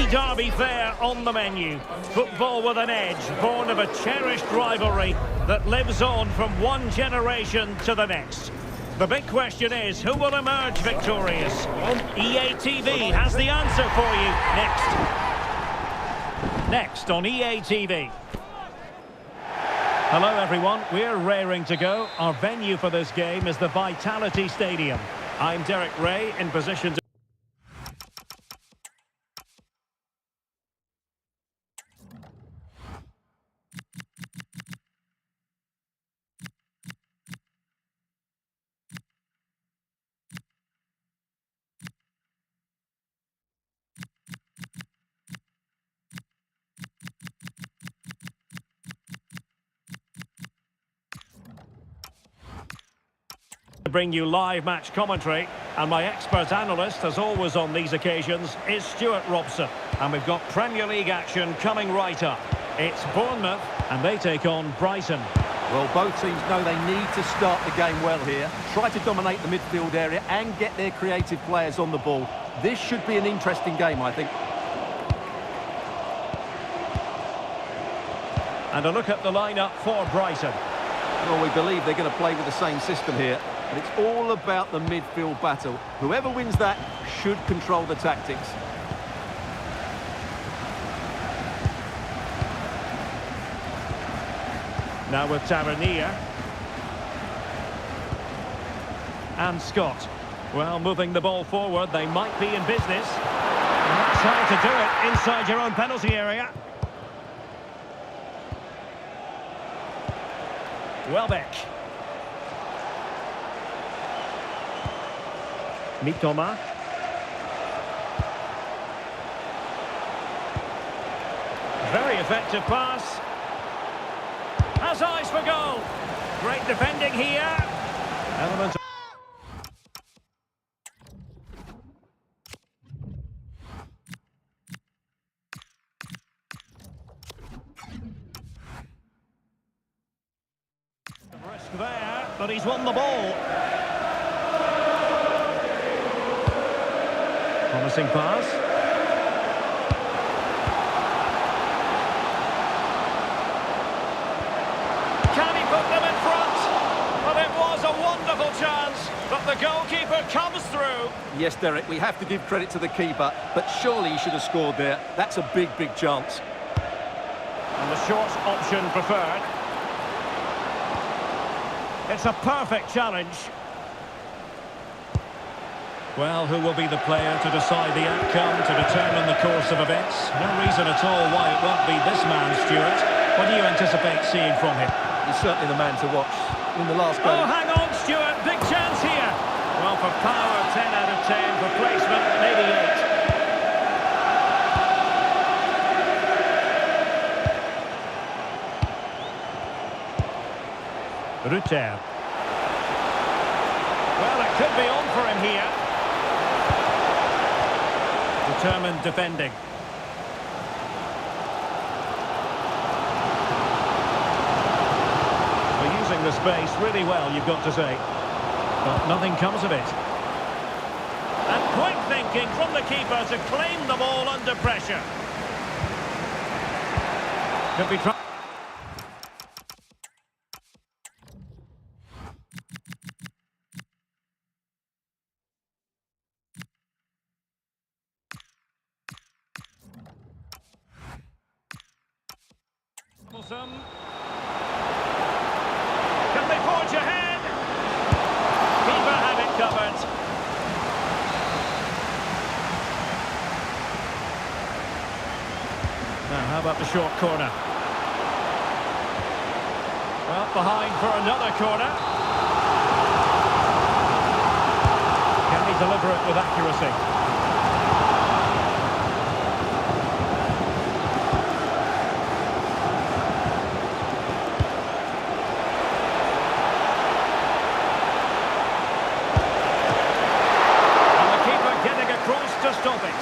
derby fair on the menu. Football with an edge, born of a cherished rivalry that lives on from one generation to the next. The big question is, who will emerge victorious? EA TV has the answer for you next. Next on EA TV. Hello everyone, we're raring to go. Our venue for this game is the Vitality Stadium. I'm Derek Ray in position to bring you live match commentary, and my expert analyst, as always on these occasions, is Stuart Robson. And we've got Premier League action coming right up. It's Bournemouth, and they take on Brighton. Well, both teams know they need to start the game well here, try to dominate the midfield area and get their creative players on the ball. This should be an interesting game, I think. And a look at the lineup for Brighton. Well, we believe they're going to play with the same system here. And it's all about the midfield battle. Whoever wins that should control the tactics. Now with Tavernier. And Scott. Well, moving the ball forward, they might be in business. Trying to do it inside your own penalty area. Welbeck. Mitoma. Very effective pass. Has eyes for goal. Great defending here. Element of risk there, but he's won the ball. Promising pass. Can he put them in front? Well, it was a wonderful chance, but the goalkeeper comes through. Yes, Derek, we have to give credit to the keeper, but surely he should have scored there. That's a big, big chance. And the short option preferred. It's a perfect challenge. Well, who will be the player to decide the outcome, to determine the course of events? No reason at all why it won't be this man, Stuart. What do you anticipate seeing from him? He's certainly the man to watch. In the last game... Oh, hang on, Stuart. Big chance here. Well, for power, 10 out of 10. For placement, maybe 8. Rutter. Well, it could be on for him here. Determined defending. We're using the space really well, you've got to say. But nothing comes of it. And quick thinking from the keeper to claim the ball under pressure. Could be trying. Can they forge ahead? Keeper had it covered. Now, how about the short corner? Well, behind for another corner. Can he deliver it with accuracy? To stop it.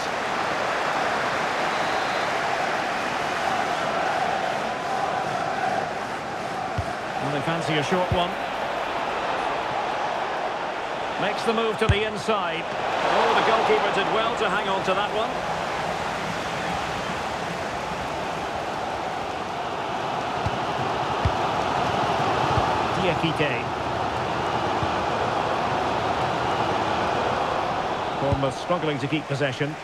Well, they fancy a short one. Makes the move to the inside. Oh, the goalkeeper did well to hang on to that one. Diakite. Bournemouth struggling to keep possession.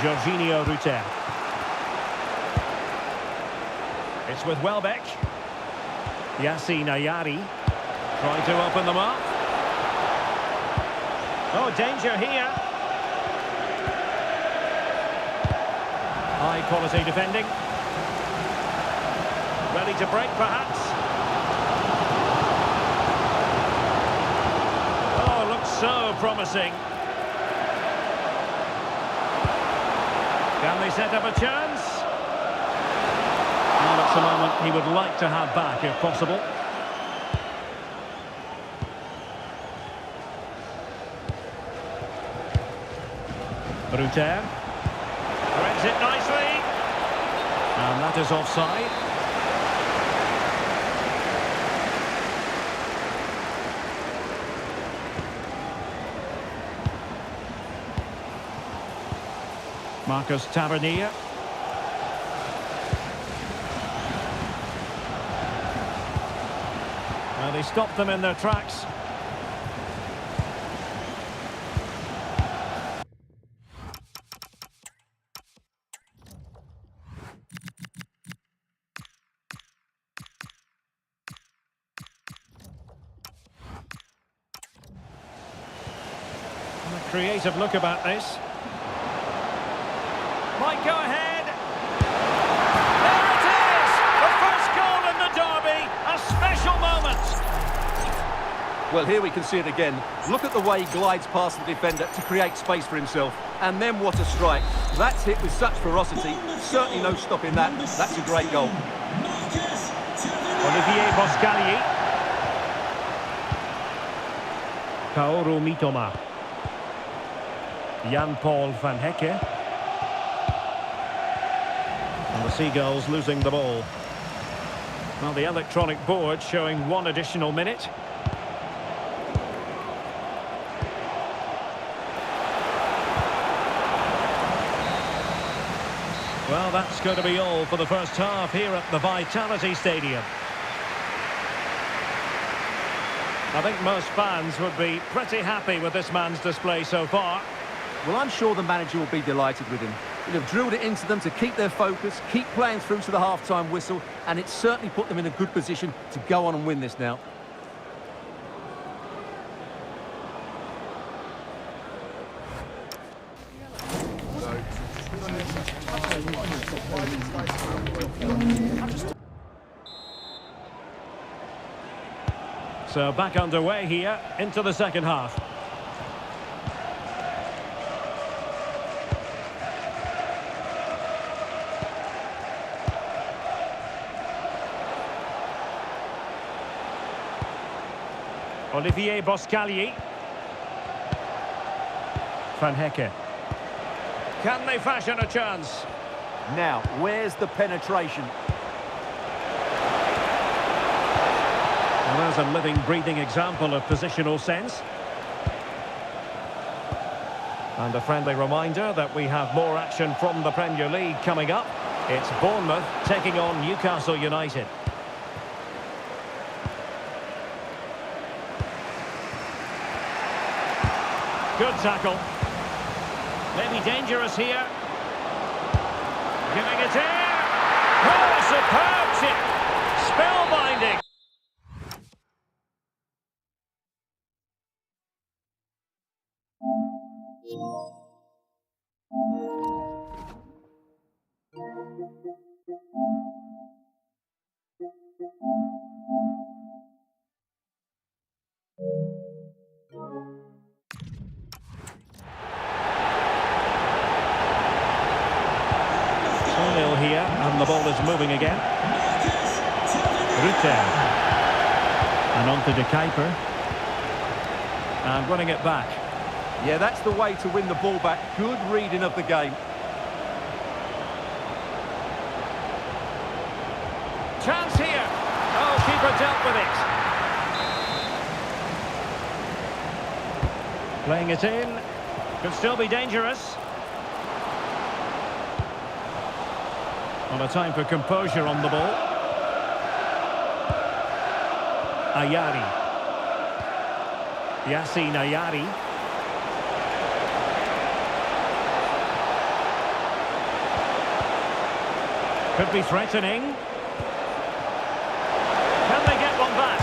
Jorginho Rutter. It's with Welbeck. Yassine Ayari. Trying to open them up. Oh, danger here. High quality defending. Ready to break, perhaps. Oh, looks so promising. Can they set up a chance? Well, it's a moment he would like to have back, if possible. Rutter. Threads it nicely. And that is offside. Marcus Tavernier. Well, they stopped them in their tracks. A creative look about this. Might go ahead. There it is! The first goal in the derby. A special moment. Well, here we can see it again. Look at the way he glides past the defender to create space for himself. And then what a strike. That's hit with such ferocity. Certainly no stopping that. That's a great goal. Olivier Boscagli. Kaoru Mitoma. Jan-Paul van Hecke. And the Seagulls losing the ball. Well, the electronic board showing 1 additional minute. Well, that's going to be all for the first half here at the Vitality Stadium. I think most fans would be pretty happy with this man's display so far. Well, I'm sure the manager will be delighted with him. He'll have drilled it into them to keep their focus, keep playing through to the half-time whistle, and it's certainly put them in a good position to go on and win this now. So back underway here into the second half. Olivier Boscagli. Van Hecke. Can they fashion a chance? Now, where's the penetration? Well, there's a living, breathing example of positional sense. And a friendly reminder that we have more action from the Premier League coming up. It's Bournemouth taking on Newcastle United. Good tackle. Maybe dangerous here. Giving it in. Oh, superb tip. Spellbinding. Here, and the ball is moving again. Rutter. And on to De Kuiper. And running it back. Yeah, that's the way to win the ball back. Good reading of the game. Chance here. Oh, keeper dealt with it. Playing it in. Could still be dangerous. Well, a time for composure on the ball. Ayari. Yasin Ayari. Could be threatening. Can they get one back?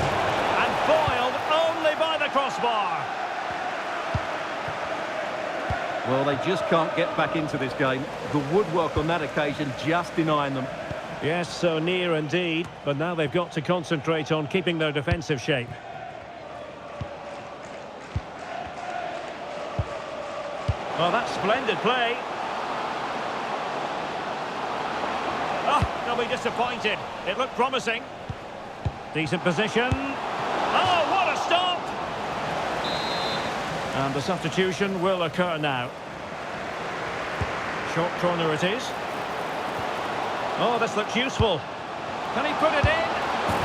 And foiled only by the crossbar. Well, they just can't get back into this game. The woodwork on that occasion just denying them. Yes, so near indeed, but now they've got to concentrate on keeping their defensive shape. Oh, that's splendid play. Oh, they'll be disappointed. It looked promising. Decent position. Oh, what a stop! And the substitution will occur now. Short corner it is. Oh, this looks useful. Can he put it in?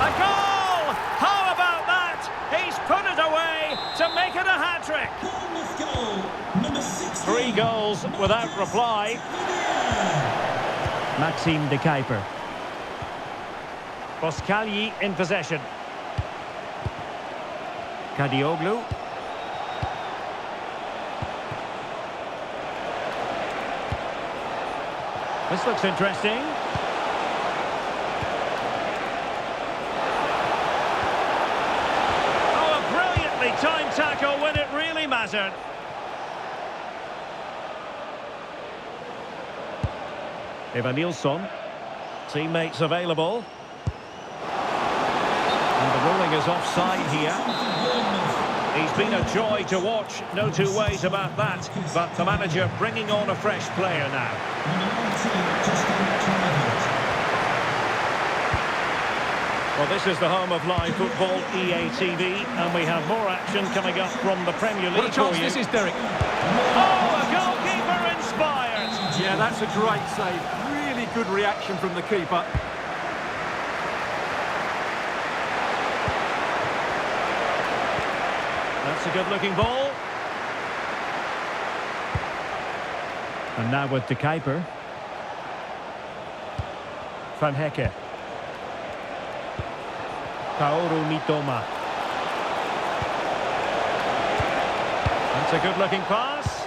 A goal! How about that? He's put it away to make it a hat-trick. 3 goals without reply. Maxime de Kuiper. Boskali in possession. Kadioglu. This looks interesting. Oh, a brilliantly timed tackle when it really mattered. Evanilson. Teammates available. And the ruling is offside here. He's been a joy to watch, no two ways about that. But the manager bringing on a fresh player now. Well, this is the home of live football, EA TV, and we have more action coming up from the Premier League. What a chance this is, Derek. Oh, a goalkeeper inspired! Yeah, that's a great save. Really good reaction from the keeper. That's a good-looking ball. And now with de Kuiper. Van Hecke. Kaoru Mitoma. That's a good-looking pass.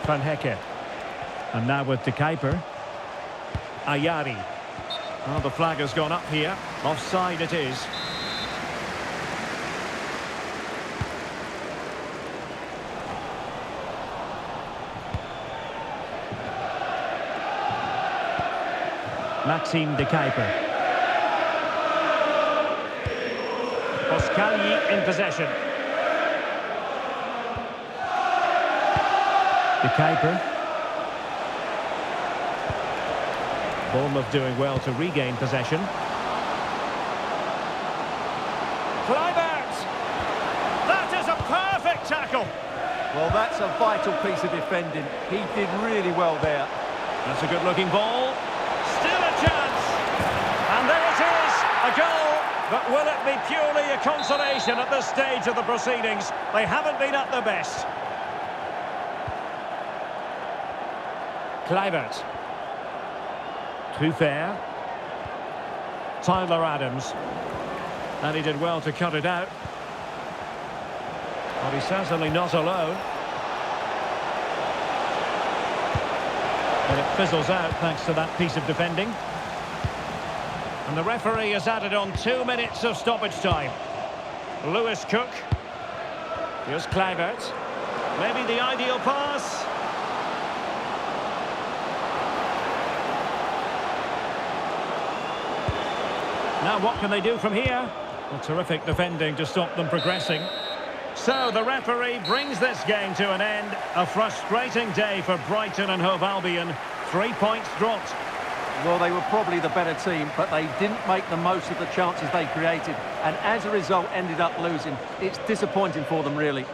Van Hecke. And now with de Kuiper. Ayari. Oh, the flag has gone up here. Offside it is. Maxime de Kuiper. Boskali in possession. De Kuiper. Bournemouth doing well to regain possession. Kluivert! That is a perfect tackle! Well, that's a vital piece of defending. He did really well there. That's a good-looking ball. Still a chance! And there it is, a goal! But will it be purely a consolation at this stage of the proceedings? They haven't been at their best. Kluivert. Too fair. Tyler Adams. And he did well to cut it out. But he's certainly not alone. But it fizzles out thanks to that piece of defending. And the referee has added on 2 minutes of stoppage time. Lewis Cook. Here's Kluivert. Maybe the ideal pass. Now what can they do from here? Well, terrific defending to stop them progressing. So the referee brings this game to an end. A frustrating day for Brighton and Hove Albion. 3 points dropped. Well, they were probably the better team, but they didn't make the most of the chances they created, and as a result ended up losing. It's disappointing for them, really.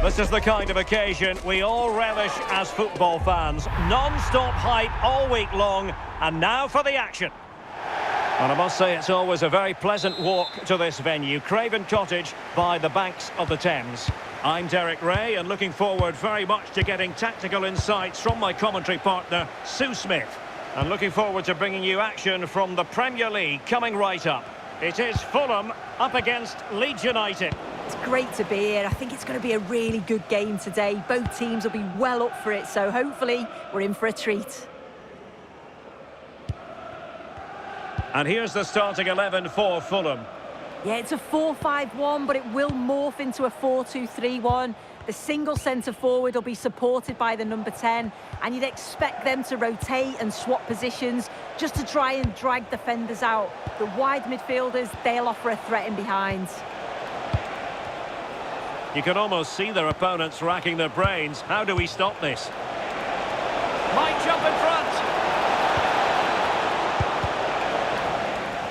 This is the kind of occasion we all relish as football fans. Non-stop hype all week long, and now for the action. And I must say it's always a very pleasant walk to this venue, Craven Cottage, by the banks of the Thames. I'm Derek Ray, and looking forward very much to getting tactical insights from my commentary partner, Sue Smith. And looking forward to bringing you action from the Premier League coming right up. It is Fulham up against Leeds United. It's great to be here. I think it's going to be a really good game today. Both teams will be well up for it, so hopefully we're in for a treat. And here's the starting 11 for Fulham. Yeah, it's a 4-5-1, but it will morph into a 4-2-3-1. The single centre-forward will be supported by the number 10, and you'd expect them to rotate and swap positions just to try and drag defenders out. The wide midfielders, they'll offer a threat in behind. You can almost see their opponents racking their brains. How do we stop this? Might jump in front.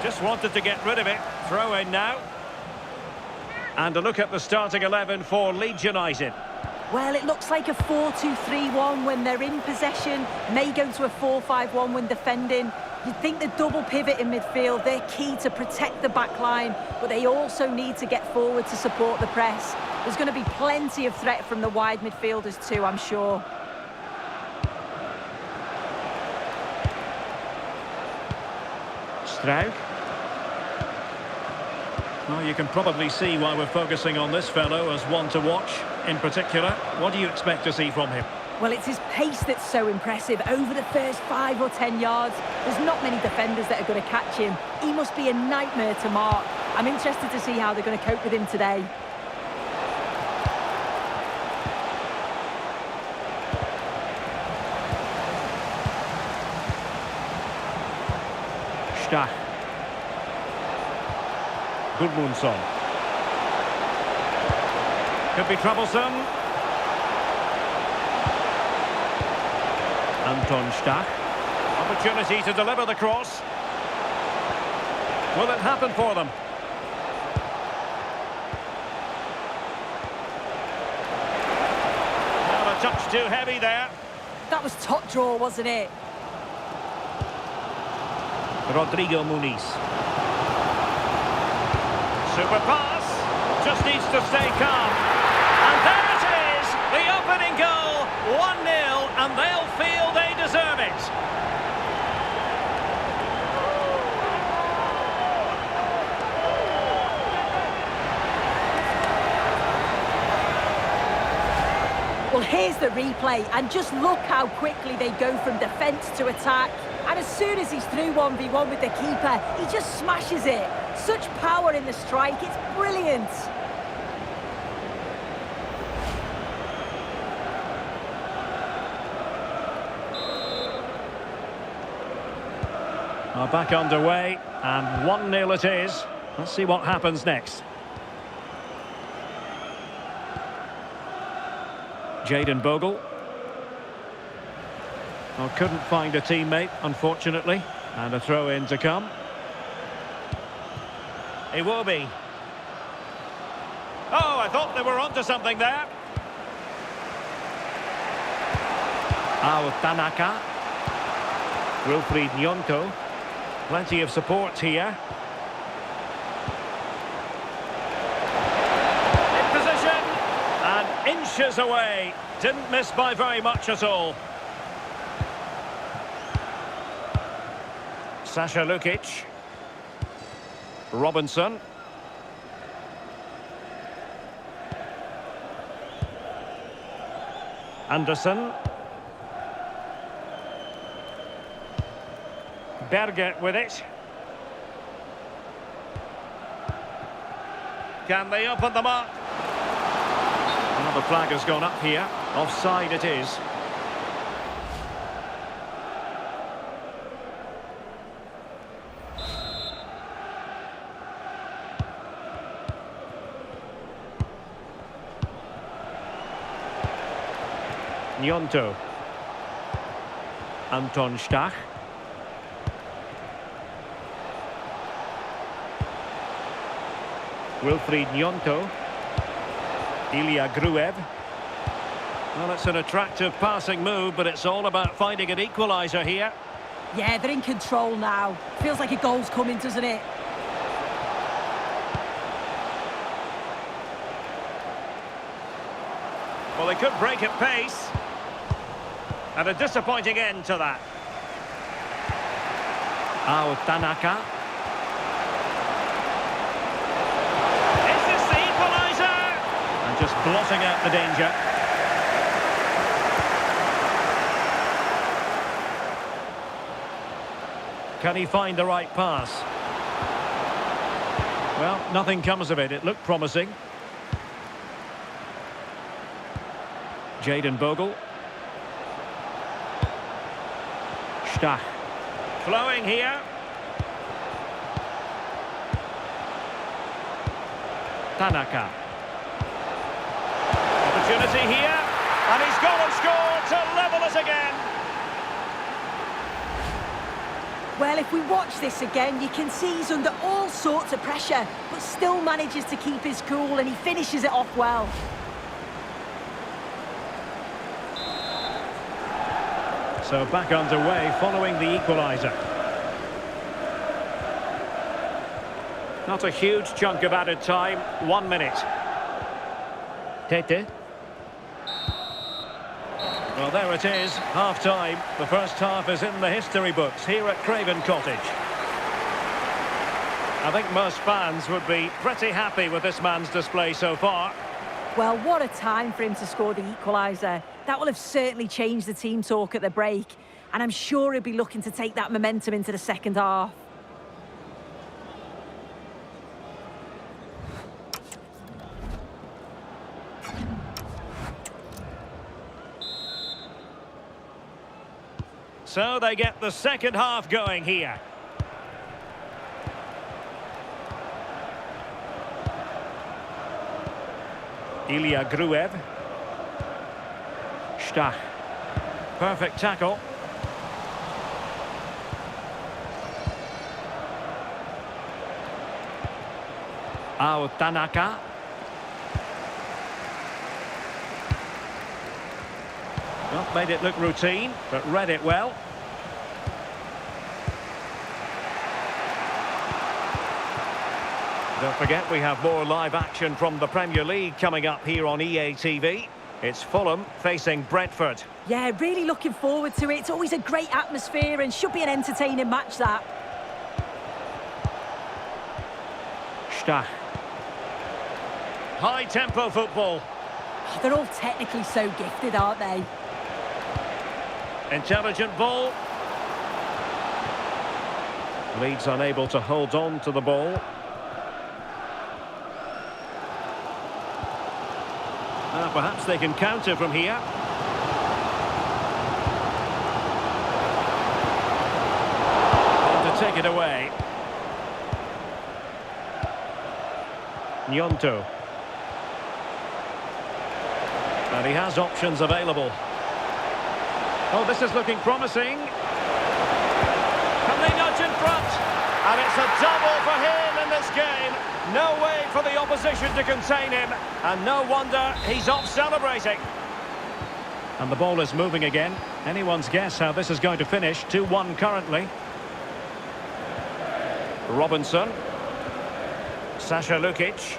Just wanted to get rid of it. Throw in now. And a look at the starting 11 for Leeds United. Well, it looks like a 4-2-3-1 when they're in possession. May go to a 4-5-1 when defending. You'd think the double pivot in midfield, they're key to protect the back line, but they also need to get forward to support the press. There's going to be plenty of threat from the wide midfielders too, I'm sure. Struijk. Well, you can probably see why we're focusing on this fellow as one to watch in particular. What do you expect to see from him? Well, it's his pace that's so impressive. Over the first 5 or 10 yards, there's not many defenders that are going to catch him. He must be a nightmare to mark. I'm interested to see how they're going to cope with him today. Stach. Gudmundsson. Could be troublesome. Anton Stach. Opportunity to deliver the cross. Will it happen for them? Not a touch too heavy there. That was top draw, wasn't it? Rodrigo Muniz. Super pass. Just needs to stay calm. And there it is! The opening goal. 1-0, and they'll feel they deserve it. Well, here's the replay, and just look how quickly they go from defence to attack. And as soon as he's through 1v1 with the keeper, he just smashes it. Such power in the strike, it's brilliant. Are back underway, and 1-0 it is. Let's see what happens next. Jayden Bogle. Well, couldn't find a teammate, unfortunately. And a throw-in to come. Iwobi. Oh, I thought they were onto something there. Tanaka. Wilfried Nyonto. Plenty of support here. In position. And inches away. Didn't miss by very much at all. Sasha Lukic. Robinson. Anderson. Berger with it. Can they open them up? Another flag has gone up here. Offside it is. Nyonto. Anton Stach. Wilfried Nyonto. Ilya Gruev. Well, it's an attractive passing move, but it's all about finding an equaliser here. Yeah, they're in control now. Feels like a goal's coming, doesn't it? Well, they could break at pace. And a disappointing end to that. Tanaka. Is this the equaliser? And just blotting out the danger. Can he find the right pass? Well, nothing comes of it. It looked promising. Jayden Bogle. Stach. Flowing here. Tanaka. Opportunity here. And he's gone and scored to level us again. Well, if we watch this again, you can see he's under all sorts of pressure, but still manages to keep his cool, and he finishes it off well. So back underway following the equaliser. Not a huge chunk of added time, 1 minute. Tete. Well, there it is, half-time. The first half is in the history books here at Craven Cottage. I think most fans would be pretty happy with this man's display so far. Well, what a time for him to score the equaliser. That will have certainly changed the team talk at the break. And I'm sure he'll be looking to take that momentum into the second half. So they get the second half going here. Ilya Gruev. Stach. Perfect tackle. Tanaka. Well, made it look routine, but read it well. Don't forget, we have more live action from the Premier League coming up here on EA TV. It's Fulham facing Brentford. Yeah, really looking forward to it. It's always a great atmosphere and should be an entertaining match, that. Stach. High-tempo football. They're all technically so gifted, aren't they? Intelligent ball. Leeds unable to hold on to the ball. Perhaps they can counter from here. And to take it away. Nyonto. And he has options available. Oh, this is looking promising. Can they nudge in front? And it's a double for him in this game. No way for the opposition to contain him. And no wonder he's off celebrating. And the ball is moving again. Anyone's guess how this is going to finish. 2-1 currently. Robinson. Sasha Lukic.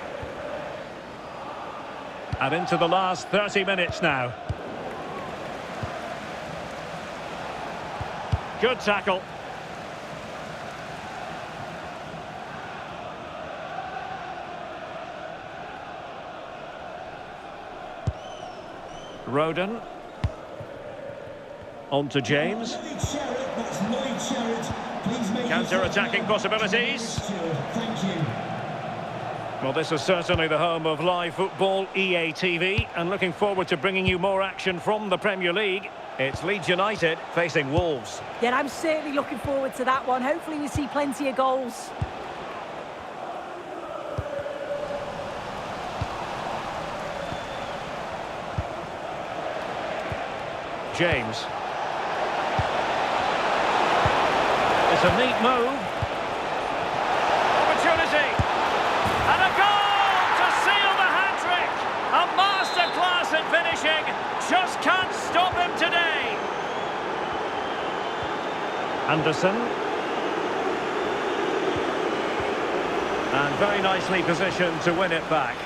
And into the last 30 minutes now. Good tackle. Roden. On to James. Counter-attacking possibilities. Well, this is certainly the home of live football, EA TV, and looking forward to bringing you more action from the Premier League. It's Leeds United facing Wolves. Yeah, I'm certainly looking forward to that one. Hopefully we see plenty of goals. James. It's a neat move. Opportunity. And a goal to seal the hat-trick. A masterclass in at finishing. Just can't stop him today. Anderson. And very nicely positioned to win it back.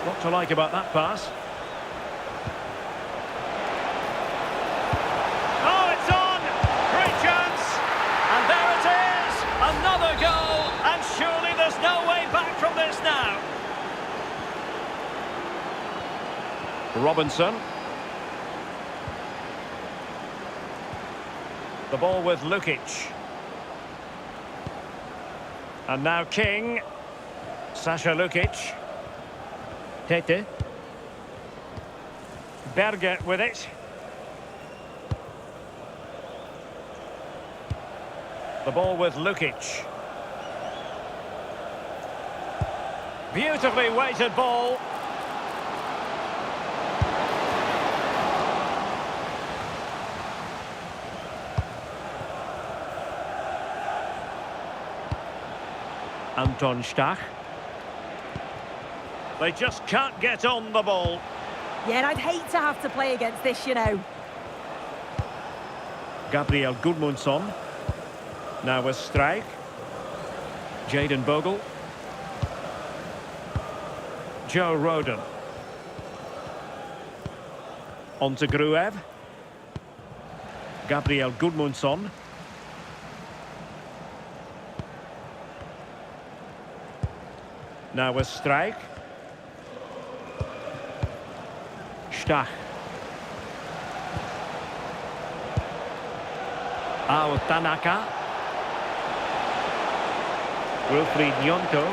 What to like about that pass? Oh, it's on! Great chance! And there it is! Another goal! And surely there's no way back from this now. Robinson. The ball with Lukic. And now King. Sasha Lukic. Tete. Berger with it. The ball with Lukic. Beautifully weighted ball. Anton Stach. They just can't get on the ball. Yeah, and I'd hate to have to play against this, you know. Gabriel Gudmundsson. Now with Strijk. Jayden Bogle. Joe Rodon. On to Gruev. Gabriel Gudmundsson. Now with Strijk. Stach. Tanaka. Wilfried Nyonto.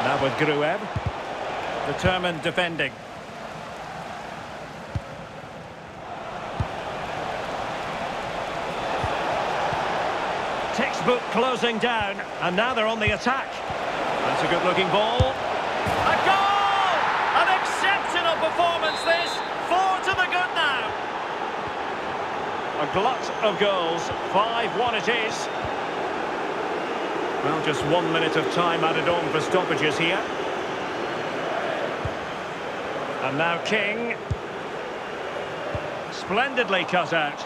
Now with Gruev. Determined defending. Textbook closing down, and now they're on the attack. That's a good-looking ball. A goal! An exceptional performance this. 4 to the good now. A glut of goals. 5-1 it is. Well, just 1 minute of time added on for stoppages here. And now King. Splendidly cut out.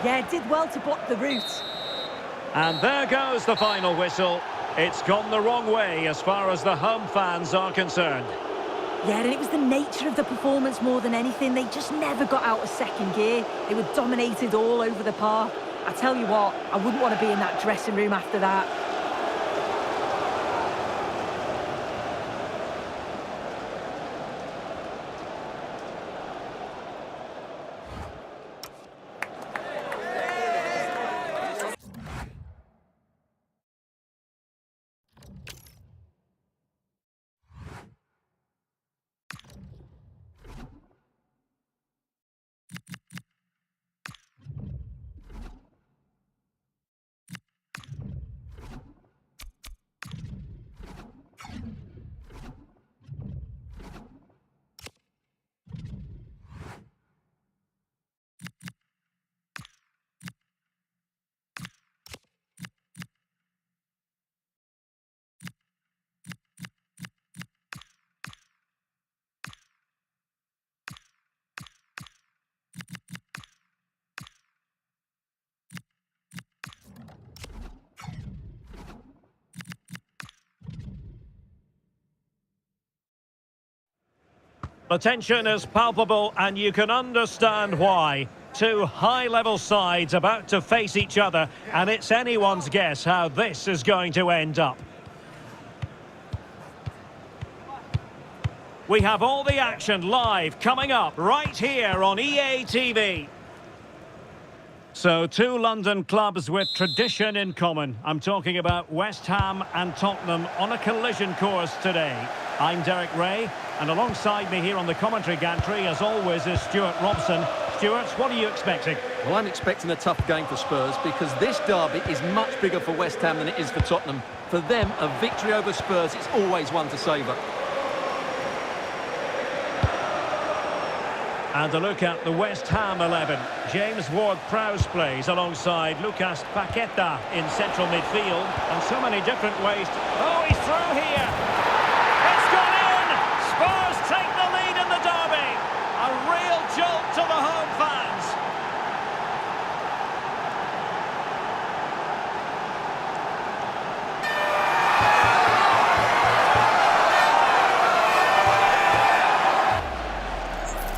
Yeah, did well to block the route. And there goes the final whistle. It's gone the wrong way as far as the home fans are concerned. Yeah, and it was the nature of the performance more than anything. They just never got out of second gear. They were dominated all over the park. I tell you what, I wouldn't want to be in that dressing room after that. The tension is palpable and you can understand why. Two high-level sides about to face each other, and it's anyone's guess how this is going to end up. We have all the action live coming up right here on EA TV. So, two London clubs with tradition in common. I'm talking about West Ham and Tottenham on a collision course today. I'm Derek Ray, and alongside me here on the commentary gantry, as always, is Stuart Robson. Stuart, what are you expecting? Well, I'm expecting a tough game for Spurs because this derby is much bigger for West Ham than it is for Tottenham. For them, a victory over Spurs is always one to savour. And a look at the West Ham 11. James Ward-Prowse plays alongside Lucas Paqueta in central midfield. And so many different ways to... Oh, he's through here! It's gone in! Spurs take the lead in the derby! A real jolt to the home fans!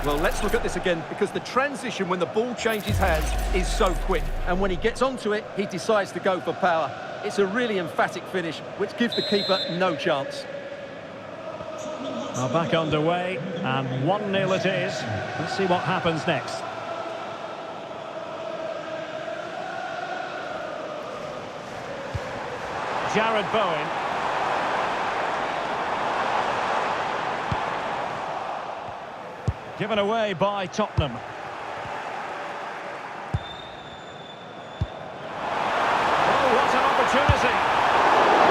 Well, let's look at this again, because the transition when the ball changes hands is so quick. And when he gets onto it, he decides to go for power. It's a really emphatic finish, which gives the keeper no chance. Well, back underway, and 1-0 it is. Let's see what happens next. Jared Bowen. Given away by Tottenham. Oh, what an opportunity.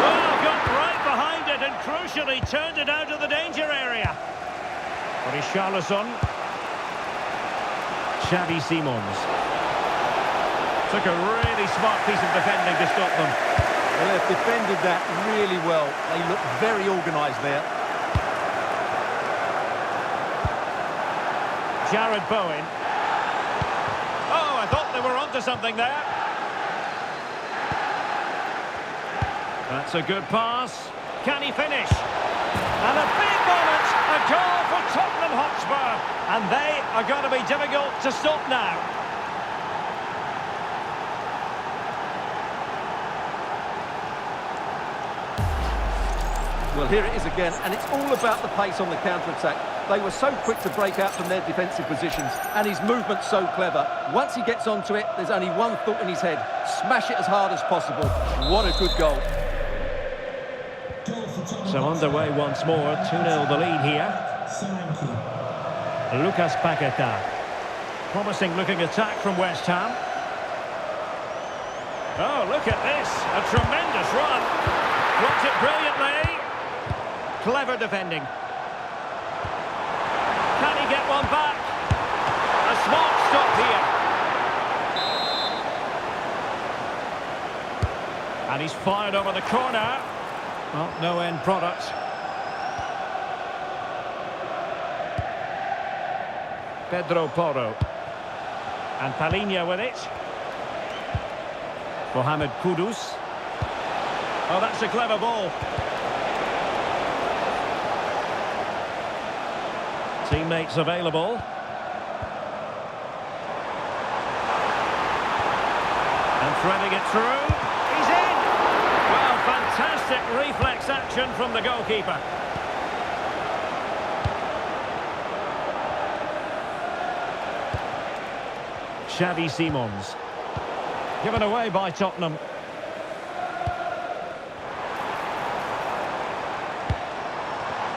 Well, got right behind it and crucially turned it out of the danger area. Richarlison. Xavi Simons. Took a really smart piece of defending to stop them. Well, they've defended that really well. They look very organised there. Jared Bowen. Oh, I thought they were onto something there. That's a good pass. Can he finish? And a big moment. A goal for Tottenham Hotspur. And they are going to be difficult to stop now. Well, here it is again, and it's all about the pace on the counter-attack. They were so quick to break out from their defensive positions, and his movement's so clever. Once he gets onto it, there's only one thought in his head: smash it as hard as possible. What a good goal. So underway once more, 2-0 the lead here. Lucas Paqueta. Promising looking attack from West Ham. Oh, look at this. A tremendous run. Blocked it brilliantly. Clever defending. Can he get one back? A smart stop here. And he's fired over the corner. Well, no end product. Pedro Porro. And Palhinha with it. Mohamed Kudus. Oh, that's a clever ball. Teammates available. And threading it through. He's in! Well, fantastic reflex action from the goalkeeper. Xavi Simons. Given away by Tottenham.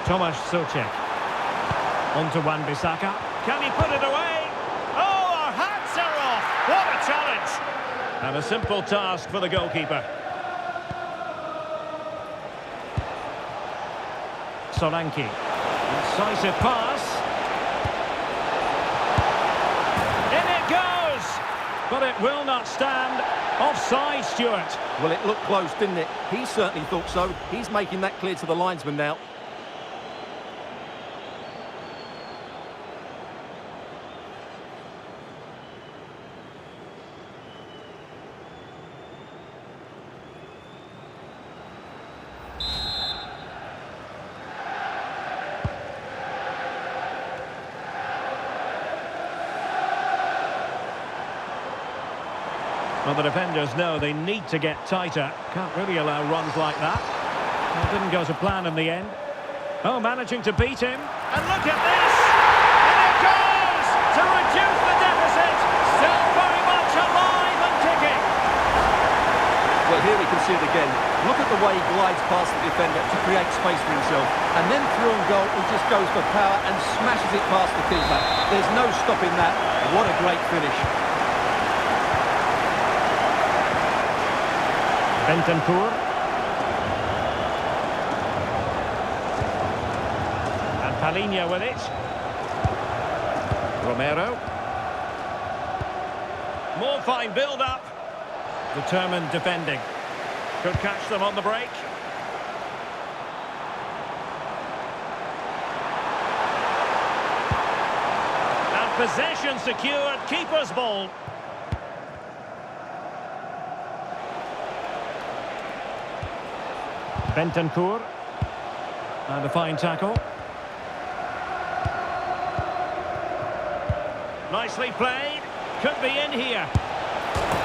Tomasz Souček. On to Wan-Bissaka. Can he put it away? Oh, our hats are off! What a challenge! And a simple task for the goalkeeper. Solanke. Incisive pass. In it goes! But it will not stand. Offside, Stuart. Well, it looked close, didn't it? He certainly thought so. He's making that clear to the linesman now. Well, the defenders know they need to get tighter. Can't really allow runs like that. Well, didn't go to plan in the end. Oh, managing to beat him. And look at this! And it goes! To reduce the deficit! Still very much alive and kicking! Well, here we can see it again. Look at the way he glides past the defender to create space for himself. And then through on goal, he just goes for power and smashes it past the keeper. There's no stopping that. What a great finish. Bentancur. And Palhinha with it. Romero. More fine build-up. Determined defending. Could catch them on the break. And possession secured. Keeper's ball. Bentancur. And a fine tackle. Nicely played. Could be in here.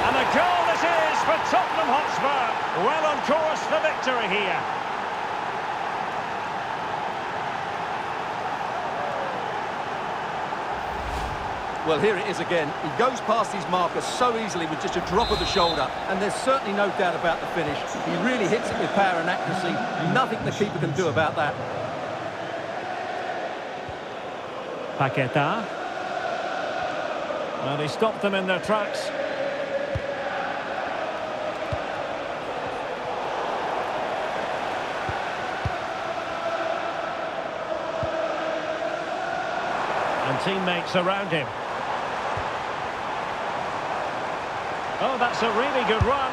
And a goal this is for Tottenham Hotspur. Well on course for victory here. Well, here it is again. He goes past his marker so easily with just a drop of the shoulder, and there's certainly no doubt about the finish. He really hits it with power and accuracy. Nothing the keeper can do about that. Paqueta. Well, he stopped them in their tracks. And teammates around him. Oh, that's a really good run.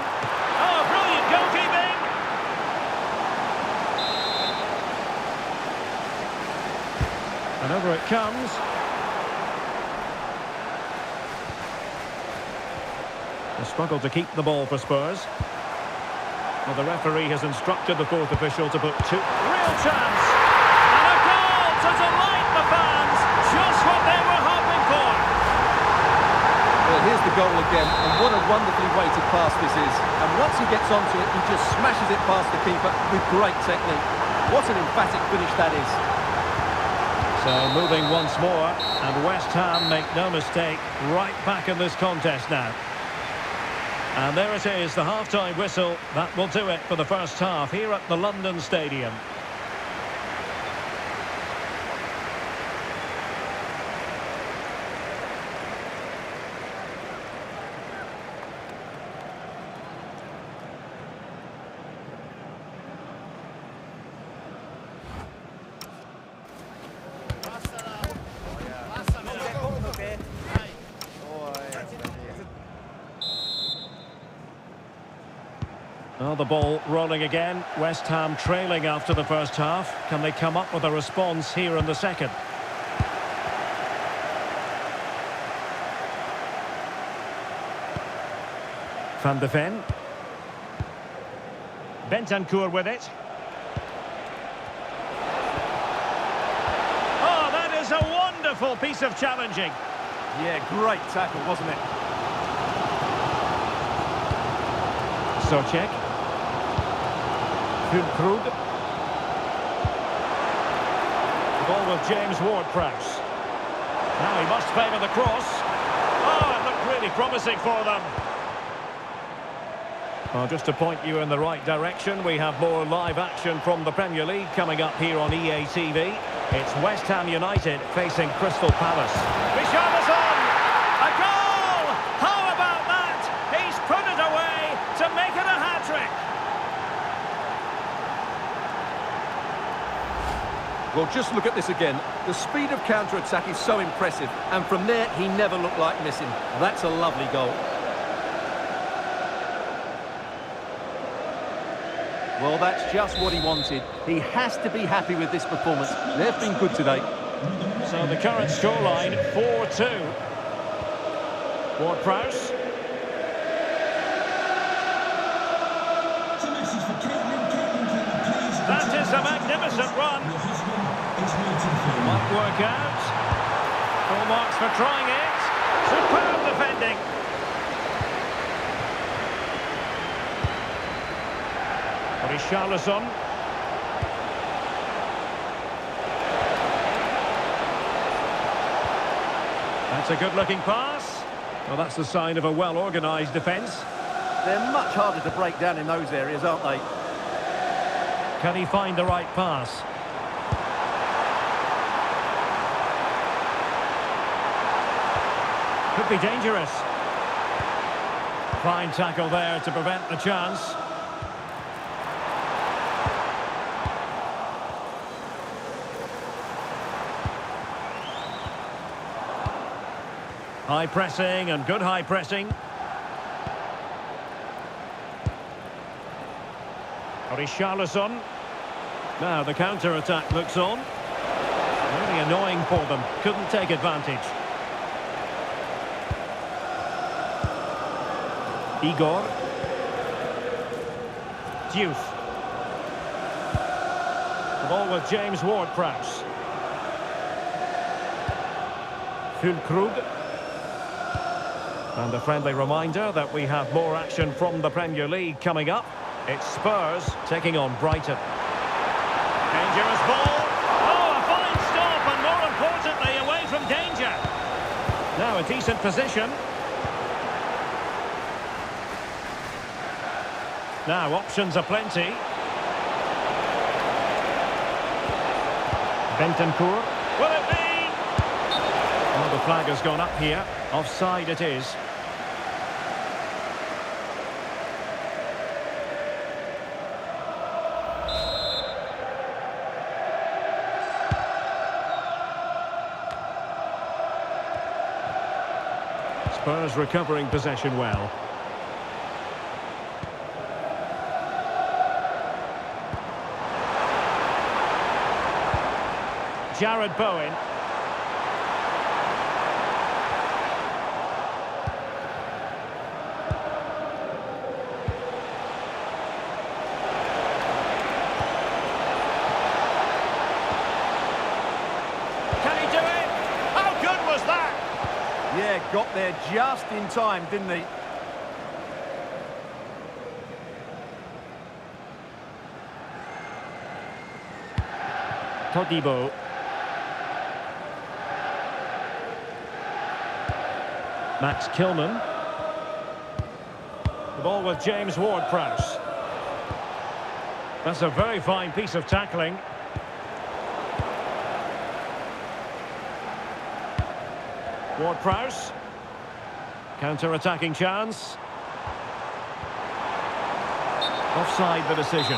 Oh, brilliant goalkeeping! And over it comes. They struggle to keep the ball for Spurs. Well, the referee has instructed the fourth official to put two. Real chance! And a goal to delight the fans! Just what they were hoping for! Well, here's the goal again, and what a wonderfully weighted pass this is. And once he gets onto it, he just smashes it past the keeper with great technique. What an emphatic finish that is. So moving once more, and West Ham, make no mistake, right back in this contest now. And there it is, the half-time whistle. That will do it for the first half here at the London Stadium. Well, the ball rolling again. West Ham trailing after the first half. Can they come up with a response here in the second? Van de Ven. Bentancur with it. Oh, that is a wonderful piece of challenging. Yeah, great tackle, wasn't it? Socek. Fulkrug. Ball with James Ward-Prowse. Now he must favour the cross. Oh, it looked really promising for them. Well, just to point you in the right direction, we have more live action from the Premier League coming up here on EA TV. It's West Ham United facing Crystal Palace. Richarlison! A goal! How about that? He's put it away to make it a hat-trick. Well, just look at this again. The speed of counter-attack is so impressive, and from there, he never looked like missing. That's a lovely goal. Well, that's just what he wanted. He has to be happy with this performance. They've been good today. So the current scoreline, 4-2. Ward-Prowse. That is a magnificent run. Might work out. Full marks for trying it. Superb defending. Richarlison. That's a good-looking pass. Well, that's the sign of a well-organised defence. They're much harder to break down in those areas, aren't they? Can he find the right pass? Could be dangerous. Fine tackle there to prevent the chance. High pressing and good high pressing. Richarlison. Now the counter-attack looks on. Really annoying for them. Couldn't take advantage. Igor. Diouf. The ball with James Ward-Prowse. Füllkrug. And a friendly reminder that we have more action from the Premier League coming up. It's Spurs taking on Brighton. Dangerous ball. Oh, a fine stop, and more importantly, away from danger. Now a decent position. Now options are plenty. Bentancur. Will it be? Oh, the flag has gone up here. Offside it is. Spurs recovering possession well. Jared Bowen. Can he do it? How good was that? Yeah, got there just in time, didn't he? Todibo. Max Kilman. The ball with James Ward-Prowse. That's a very fine piece of tackling. Ward-Prowse. Counter-attacking chance. Offside the decision.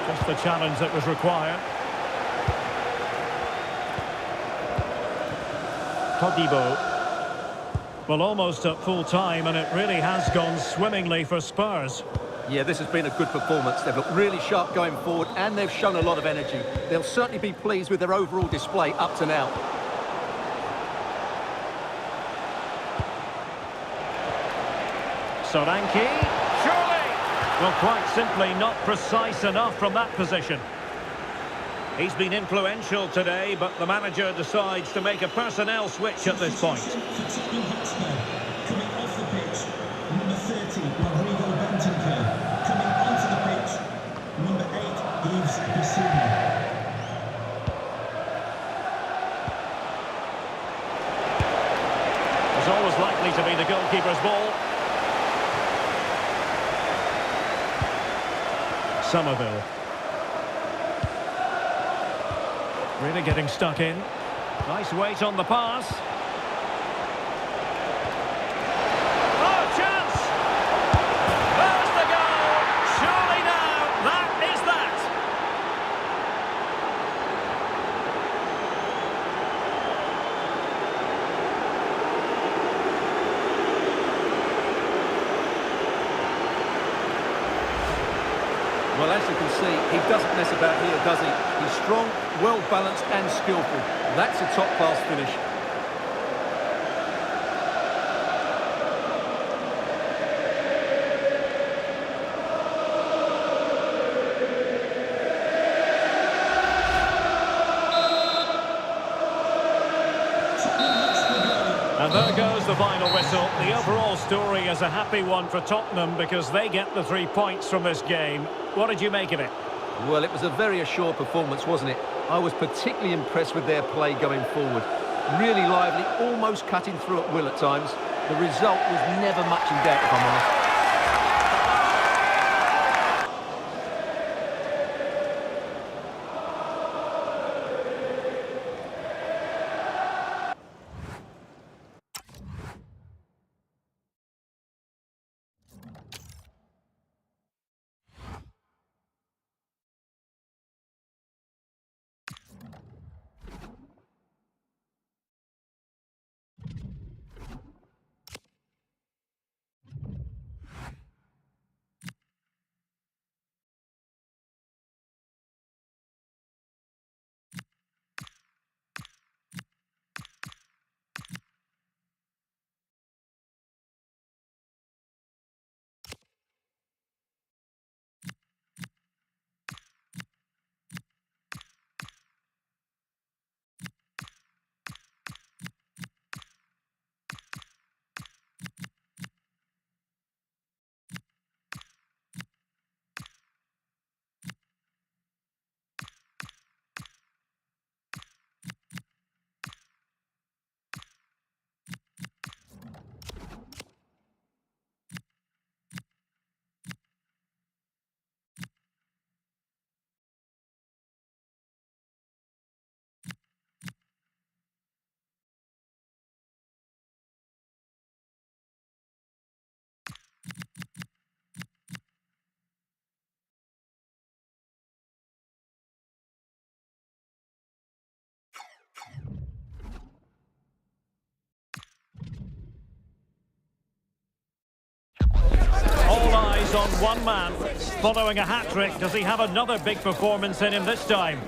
Just the challenge that was required. Todibo. Well, almost at full time, and it really has gone swimmingly for Spurs. Yeah, this has been a good performance. They've looked really sharp going forward, and they've shown a lot of energy. They'll certainly be pleased with their overall display up to now. Solanke. Surely! Well, quite simply not precise enough from that position. He's been influential today, but the manager decides to make a personnel switch at this point. Coming off the pitch, number 30, Rodrigo Bentancur. Coming onto the pitch, number 8, Yves Bissouma. It's always likely to be the goalkeeper's ball. Somerville. Really getting stuck in. Nice weight on the pass. Oh, chance! There's the goal! Surely now, that is that! Well, as you can see, he doesn't mess about here, does he? He's strong, well-balanced and skillful. That's a top-class finish. And there goes the final whistle. The overall story is a happy one for Tottenham because they get the 3 points from this game. What did you make of it? Well, it was a very assured performance, wasn't it? I was particularly impressed with their play going forward. Really lively, almost cutting through at will at times. The result was never much in doubt, if I'm honest. is on one man. Following a hat-trick, does he have another big performance in him this time?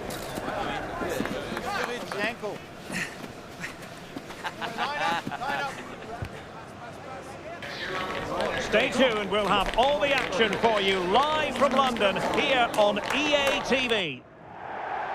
Stay tuned, we'll have all the action for you live from London here on EA TV.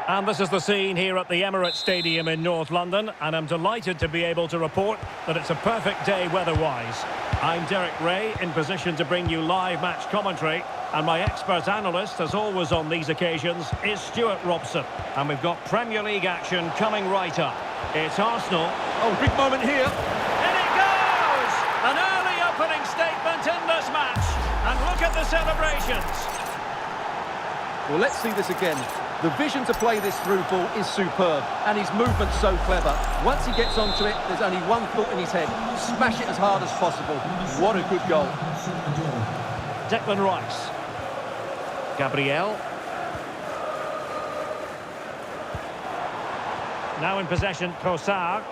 And this is the scene here at the Emirates Stadium in North London, and I'm delighted to be able to report that it's a perfect day weather-wise. I'm Derek Ray, in position to bring you live match commentary, and my expert analyst, as always on these occasions, is Stuart Robson. And we've got Premier League action coming right up. It's Arsenal. Oh, big moment here. In it goes! An early opening statement in this match. And look at the celebrations. Well, let's see this again. The vision to play this through ball is superb, and his movement's so clever. Once he gets onto it, there's only one thought in his head. Smash it as hard as possible. What a good goal. Declan Rice. Gabriel. Now in possession, Trossard.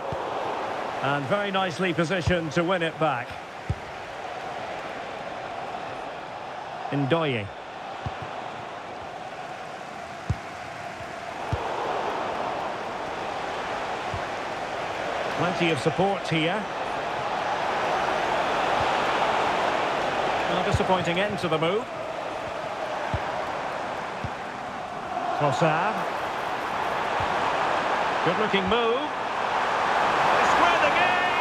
And very nicely positioned to win it back. Ndoye. Plenty of support here. A disappointing end to the move. Trossard. Good looking move. Square the game.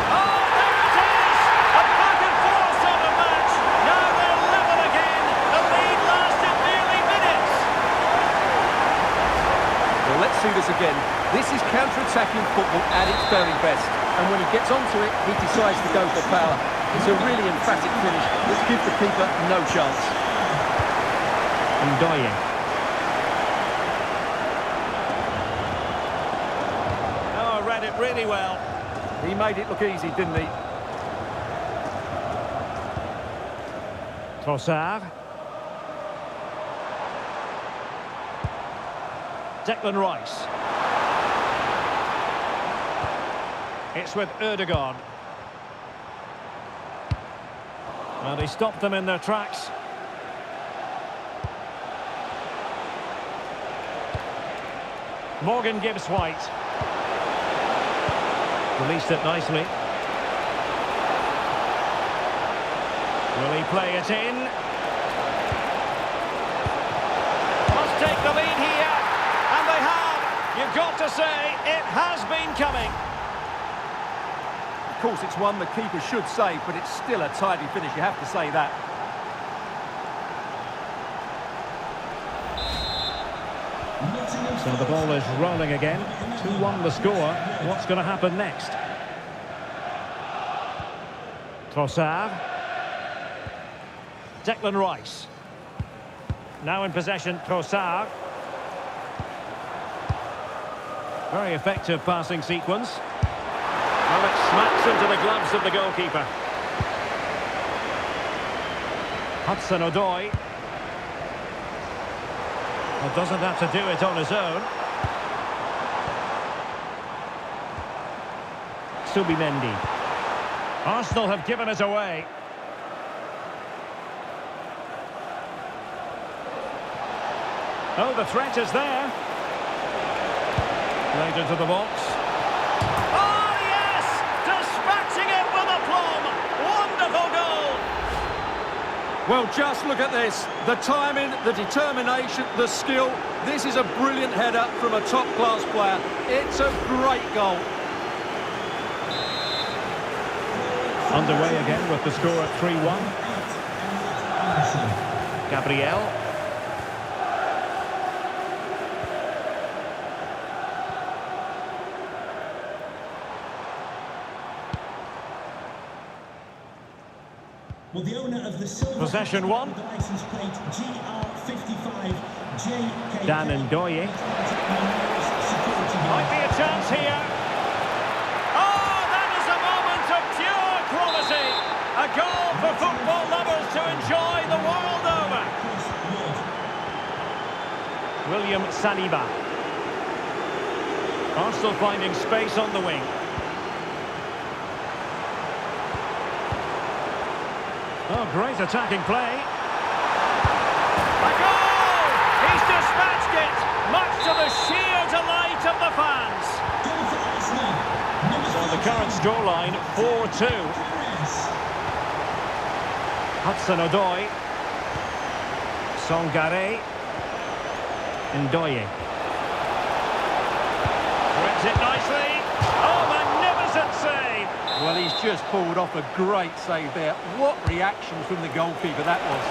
Oh, there it is! A back and forth sort of match. Now they're level again. The lead lasted nearly minutes. Well, let's see this again. This is counter-attacking football at its very best. And when he gets onto it, he decides to go for power. It's a really emphatic finish that gives the keeper no chance. Ndoye. Oh, read it really well. He made it look easy, didn't he? Trossard. Declan Rice. It's with Ødegaard. Well, he stopped them in their tracks. Morgan Gibbs White. Released it nicely. Will he play it in? Must take the lead here. And they have. You've got to say, it has been coming. Of course, it's one the keeper should save, but it's still a tidy finish, you have to say that. So the ball is rolling again. 2-1 the score. What's going to happen next? Trossard. Declan Rice. Now in possession, Trossard. Very effective passing sequence. Well, it smacks into the gloves of the goalkeeper. Hudson-Odoi. Well, doesn't have to do it on his own. Subimendi. Arsenal have given it away. Oh, the threat is there. Played into the box. Oh, yes! Dispatching it with aplomb. Wonderful goal. Well, just look at this. The timing, the determination, the skill. This is a brilliant header from a top-class player. It's a great goal. Underway again with the score at 3-1. Gabriel. Well, the owner of the silver Possession one. the license plate GR55 JK. Dan Ndoye. Might be a chance here. Oh, that is a moment of pure quality. A goal for football lovers to enjoy the world over. William Saliba. Arsenal finding space on the wing. Oh, great attacking play. A goal! He's dispatched it, much to the sheer delight of the fans. Goal for Arsenal. Number So the current scoreline, 4-2. Perez. Hudson-Odoi. Songare. Ndoye. Threads it nicely. Oh, magnificent save! Well, he's just pulled off a great save there. What reaction from the goalkeeper that was.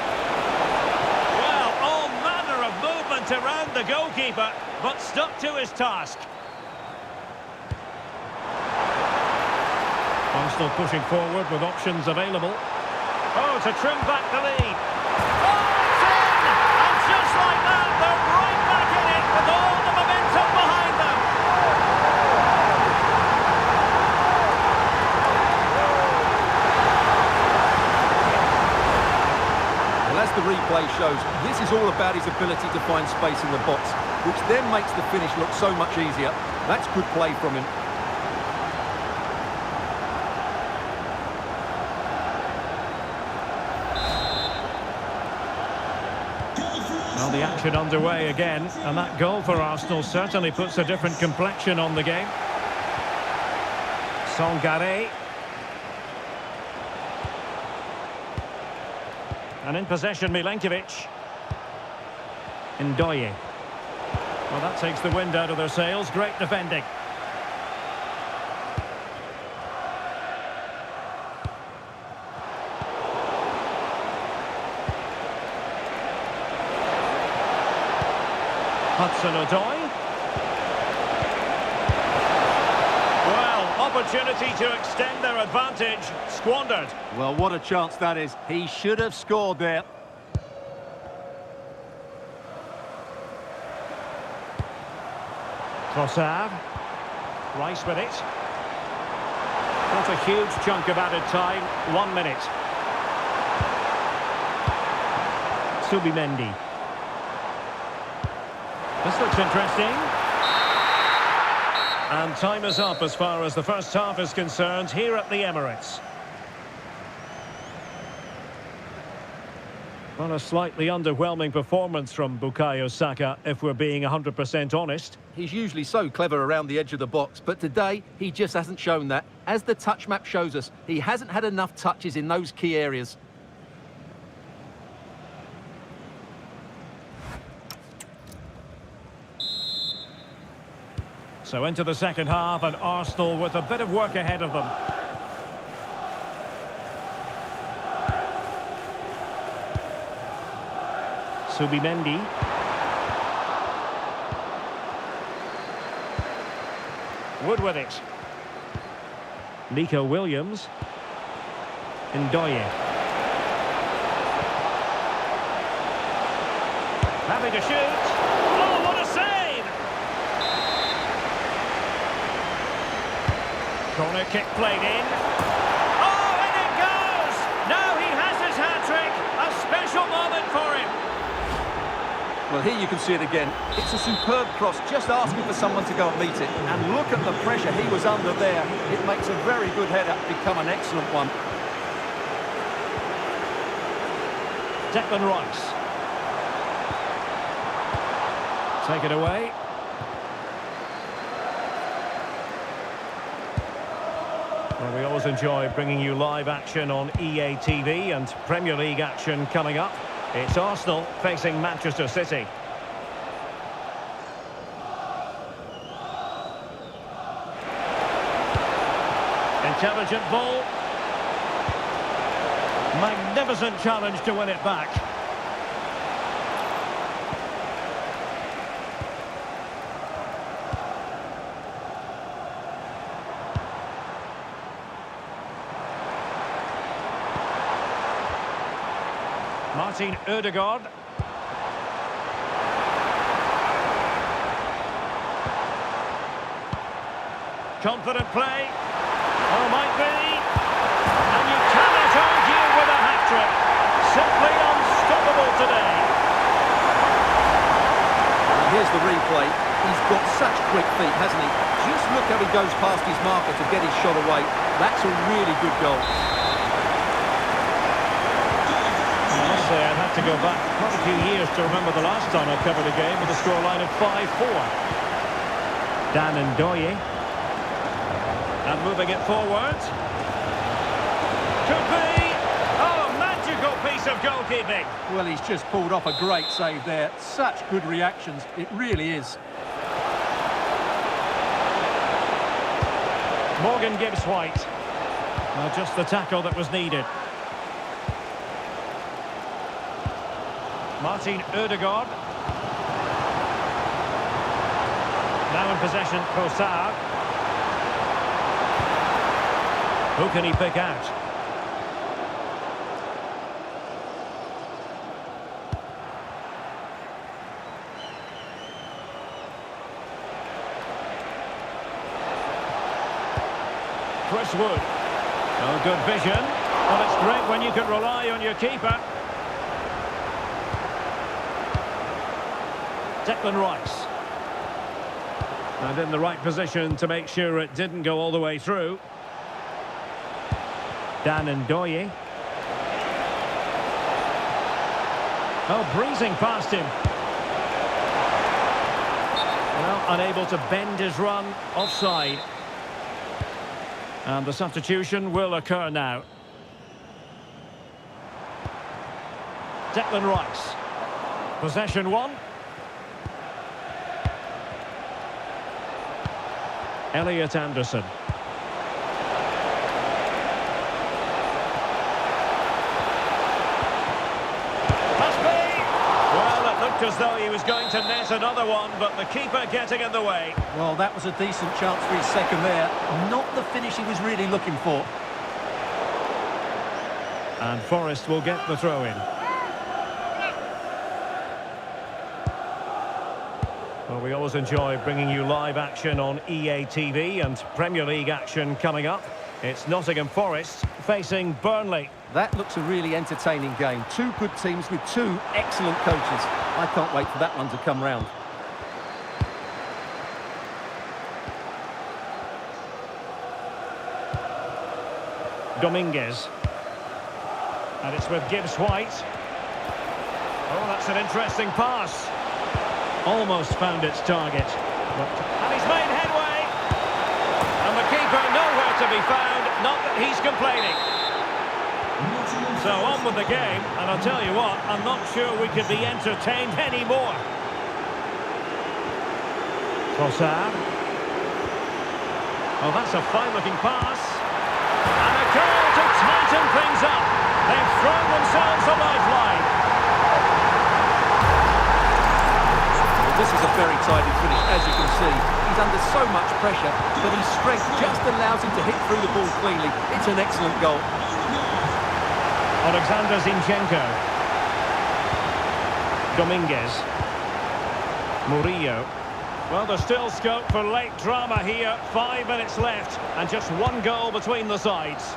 Well, all manner of movement around the goalkeeper, but stuck to his task. Arsenal pushing forward with options available. Oh, to trim back the lead. Oh, it's in! And just like that, they're right back in it with all the momentum behind them. Well, as the replay shows, this is all about his ability to find space in the box, which then makes the finish look so much easier. That's good play from him. Well, the action underway again, and that goal for Arsenal certainly puts a different complexion on the game. Songare. And in possession, Milenkovic. Ndoye. Well, that takes the wind out of their sails. Great defending. Hudson-Odoi. Well, opportunity to extend their advantage, squandered. Well, what a chance that is. He should have scored there. Trossard. Rice with it. Not a huge chunk of added time. 1 minute. Subimendi. This looks interesting. And time is up as far as the first half is concerned here at the Emirates. Well, a slightly underwhelming performance from Bukayo Saka, if we're being 100% honest. He's usually so clever around the edge of the box, but today he just hasn't shown that. As the touch map shows us, he hasn't had enough touches in those key areas. So into the second half, and Arsenal with a bit of work ahead of them. Subimendi. Wood with it. Nico Williams. Ndoye. Happy to shoot. Oh, what a save! Corner kick played in. Oh, and it goes! Now he has his hat-trick. A special moment for him. Well, here you can see it again. It's a superb cross, just asking for someone to go and meet it. And look at the pressure he was under there. It makes a very good header become an excellent one. Declan Rice. Take it away. Well, we always enjoy bringing you live action on EA TV, and Premier League action coming up. It's Arsenal facing Manchester City. Intelligent ball. Magnificent challenge to win it back. Martin Ødegaard. Confident play. Oh, might be. And you cannot argue with a hat-trick. Simply unstoppable today. And here's the replay. He's got such quick feet, hasn't he? Just look how he goes past his marker to get his shot away. That's a really good goal. say I'd have to go back quite a few years to remember the last time I covered a game with a scoreline of 5-4. Dan and Doye. And moving it forward. Could be! Oh, magical piece of goalkeeping. Well, he's just pulled off a great save there. Such good reactions. It really is. Morgan gives White. Well, just the tackle that was needed. Martin Ødegaard. Now in possession, Trossard. Who can he pick out? Chris Wood. Oh, good vision. Well, it's great when you can rely on your keeper. Declan Rice. And in the right position to make sure it didn't go all the way through. Dan and Doye. Oh, breezing past him. Well, unable to bend his run, offside. And the substitution will occur now. Declan Rice. Possession one. Elliot Anderson. Must be! Well, it looked as though he was going to net another one, but the keeper getting in the way. Well, that was a decent chance for his second there. Not the finish he was really looking for. And Forest will get the throw-in. Well, we always enjoy bringing you live action on EA TV and Premier League action coming up. It's Nottingham Forest facing Burnley. That looks a really entertaining game. Two good teams with two excellent coaches. I can't wait for that one to come round. Dominguez. And it's with Gibbs White. Oh, that's an interesting pass. Almost found its target. And he's made headway. And the keeper nowhere to be found. Not that he's complaining. So on with the game. And I'll tell you what, I'm not sure we could be entertained anymore. Trossard. Oh, that's a fine-looking pass. And a goal to tighten things up. They've thrown themselves a lifeline. This is a very tidy finish, as you can see. He's under so much pressure, but his strength just allows him to hit through the ball cleanly. It's an excellent goal. Alexander Zinchenko. Dominguez. Murillo. Well, there's still scope for late drama here. 5 minutes left, and just one goal between the sides.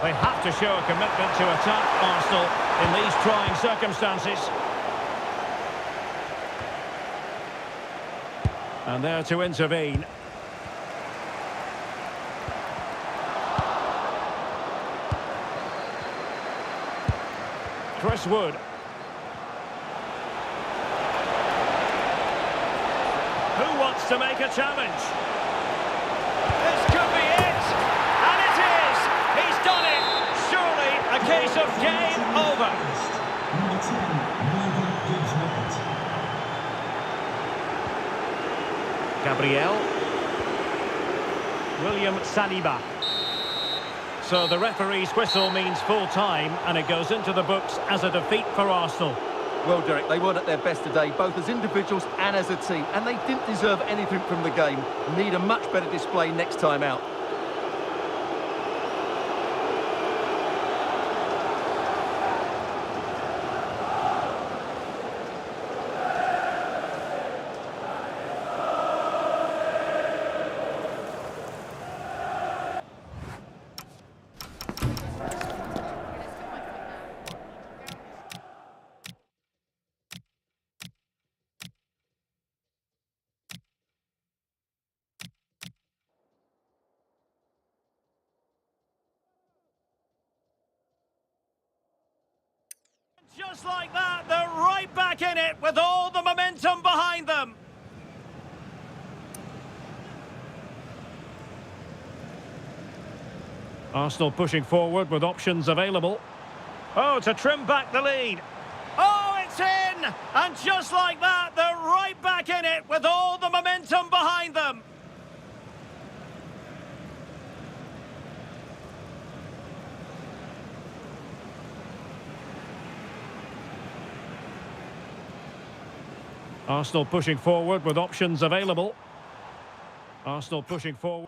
They have to show a commitment to attack Arsenal in these trying circumstances. And there to intervene. Chris Wood. Who wants to make a challenge? This could be it! And it is! He's done it! Surely a case of game over. Number 10, Morgan gives White. Gabriel. William Saliba. So the referee's whistle means full time, and it goes into the books as a defeat for Arsenal. Well, Derek, they weren't at their best today, both as individuals and as a team, and they didn't deserve anything from the game. Need a much better display next time out. just like that, they're right back in it with all the momentum behind them. Arsenal pushing forward with options available. Oh, to trim back the lead. Oh, it's in! And just like that, they're right back in it with all the momentum behind them. Arsenal pushing forward with options available. Arsenal pushing forward.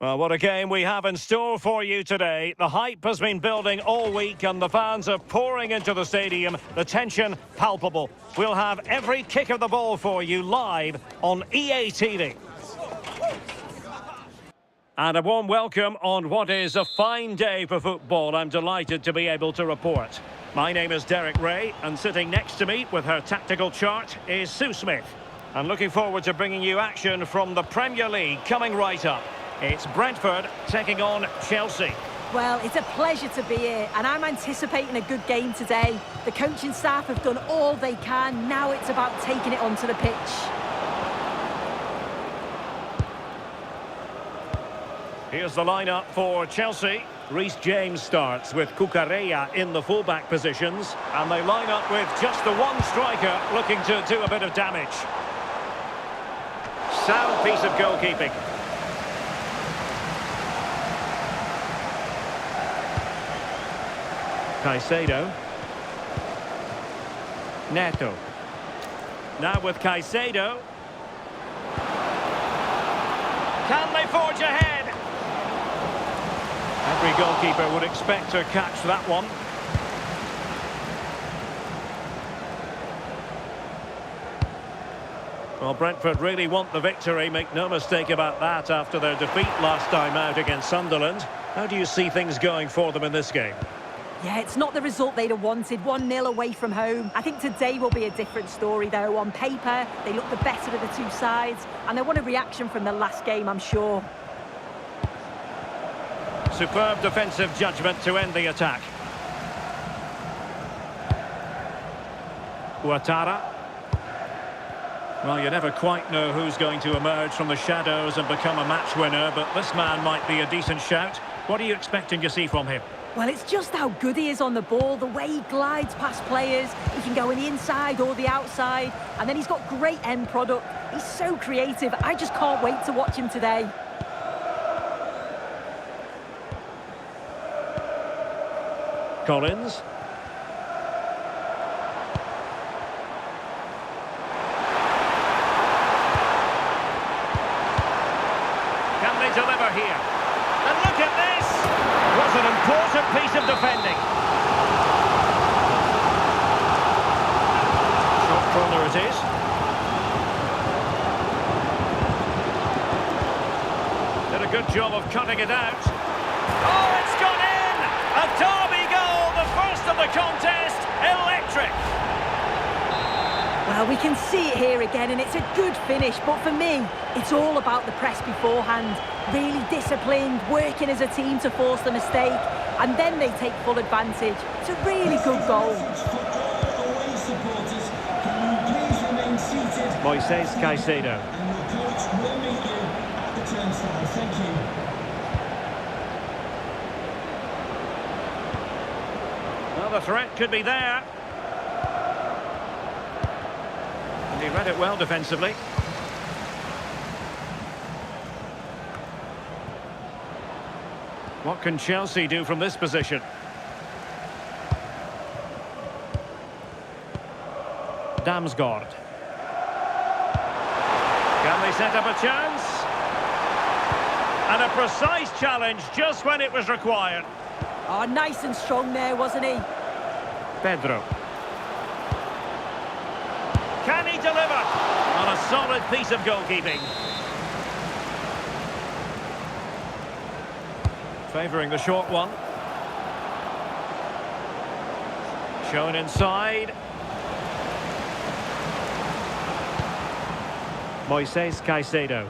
Well, what a game we have in store for you today. The hype has been building all week and the fans are pouring into the stadium. The tension palpable. We'll have every kick of the ball for you live on EA TV. And a warm welcome on what is a fine day for football. I'm delighted to be able to report. My name is Derek Ray, and sitting next to me with her tactical chart is Sue Smith. And looking forward to bringing you action from the Premier League coming right up. It's Brentford taking on Chelsea. Well, it's a pleasure to be here, and I'm anticipating a good game today. The coaching staff have done all they can. Now it's about taking it onto the pitch. Here's the lineup for Chelsea. Reece James starts with Cucurella in the fullback positions. And they line up with just the one striker looking to do a bit of damage. Sound piece of goalkeeping. Caicedo. Neto. Now with Caicedo. Can they forge ahead? Every goalkeeper would expect to catch that one. Well, Brentford really want the victory, make no mistake about that, after their defeat last time out against Sunderland. How do you see things going for them in this game? Yeah, it's not the result they'd have wanted, 1-0 away from home. I think today will be a different story, though. On paper, they look the better of the two sides, and they want a reaction from the last game, I'm sure. Superb defensive judgment to end the attack. Ouattara. Well, you never quite know who's going to emerge from the shadows and become a match winner, but this man might be a decent shout. What are you expecting to see from him? Well, it's just how good he is on the ball, the way he glides past players. He can go in the inside or the outside, and then he's got great end product. He's so creative. I just can't wait to watch him today. Collins. cover here. And look at this! Was an important piece of defending. Short corner it is. Did a good job of cutting it out. Oh, it's gone in! A derby goal, the first of the contest. Electric! Well, we can see it here again, and it's a good finish, but for me, it's all about the press beforehand. Really disciplined, working as a team to force the mistake, and then they take full advantage. It's a really good goal. Moises Caicedo. And your coach will meet you at the turnstile. Thank you. Well, the threat could be there. And he read it well defensively. What can Chelsea do from this position? Damsgaard. Can they set up a chance? And a precise challenge just when it was required. Oh, nice and strong there, wasn't he? Pedro. Can he deliver on a solid piece of goalkeeping? Favouring the short one. Shown inside. Moises Caicedo.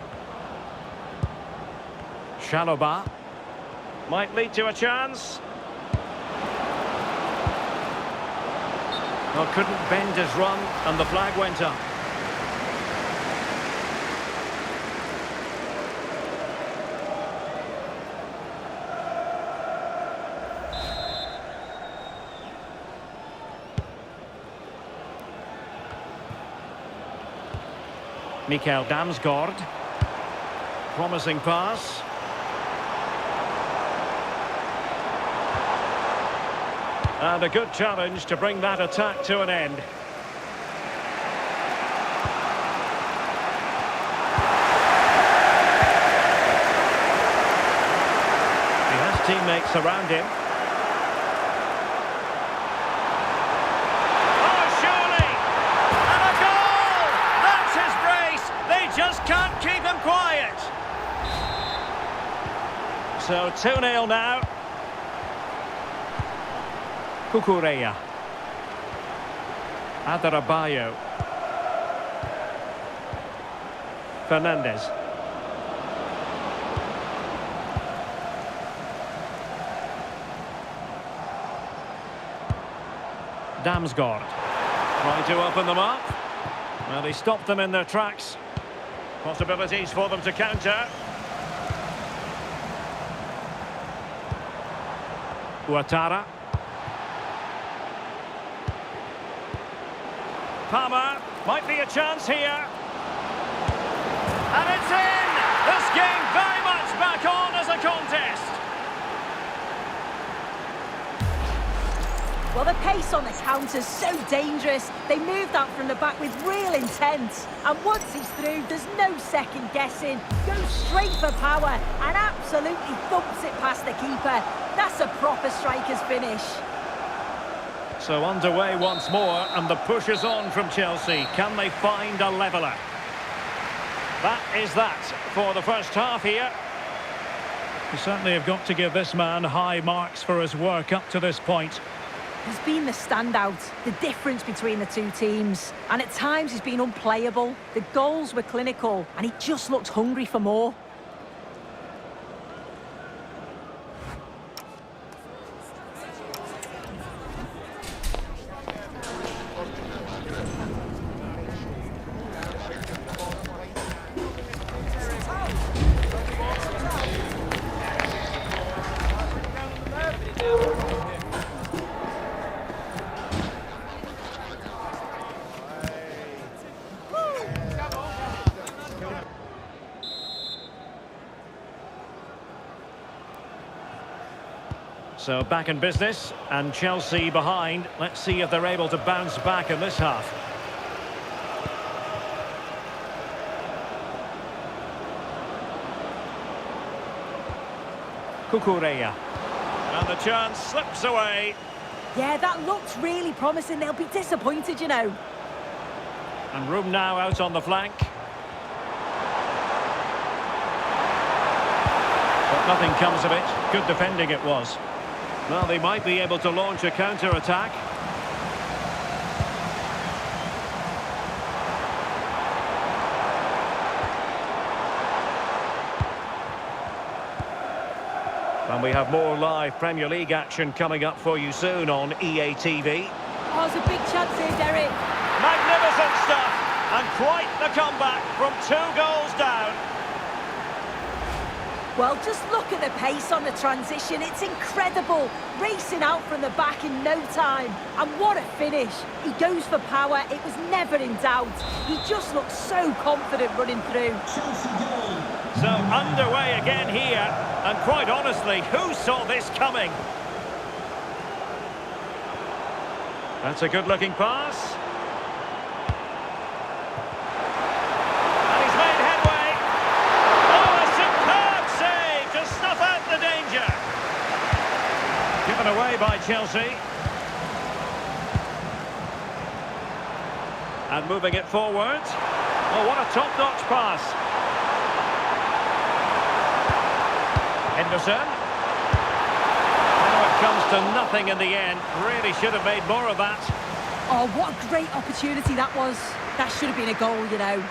Chalobah. Might lead to a chance. Well, couldn't bend his run, and the flag went up. Mikael Damsgaard. Promising pass. And a good challenge to bring that attack to an end. He has teammates around him. Oh, surely! And a goal! That's his brace! They just can't keep him quiet. So 2-0 now. Cucurella. Adarabioyo. Fernandez. Damsgaard. Trying to open them up. Well, he stopped them in their tracks. Possibilities for them to counter. Ouattara. Palmer, might be a chance here. And it's in! This game very much back on as a contest. Well, the pace on the counter's so dangerous. They move that from the back with real intent. And once he's through, there's no second guessing. Goes straight for power and absolutely thumps it past the keeper. That's a proper striker's finish. So underway once more, and the push is on from Chelsea. Can they find a leveller? That is that for the first half here. You certainly have got to give this man high marks for his work up to this point. He's been the standout, the difference between the two teams. And at times he's been unplayable. The goals were clinical, and he just looked hungry for more. So back in business, and Chelsea behind. Let's see if they're able to bounce back in this half. Cucurella. And the chance slips away. Yeah, that looks really promising. They'll be disappointed, you know. And room now out on the flank. But nothing comes of it. Good defending it was. Well, they might be able to launch a counter-attack. And we have more live Premier League action coming up for you soon on EA TV. Oh, it's a big chance here, Derek. Magnificent stuff, and quite the comeback from 2 goals down. Well, just look at the pace on the transition. It's incredible. Racing out from the back in no time. And what a finish. He goes for power. It was never in doubt. He just looks so confident running through. Chelsea goal. So underway again here, and quite honestly, who saw this coming? That's a good-looking pass. And he's made headway. Oh, a superb save to snuff out the danger. Given away by Chelsea. And moving it forward. Oh, what a top-notch pass. Henderson. Now it comes to nothing in the end. Really should have made more of that. Oh, what a great opportunity that was. That should have been a goal, you know.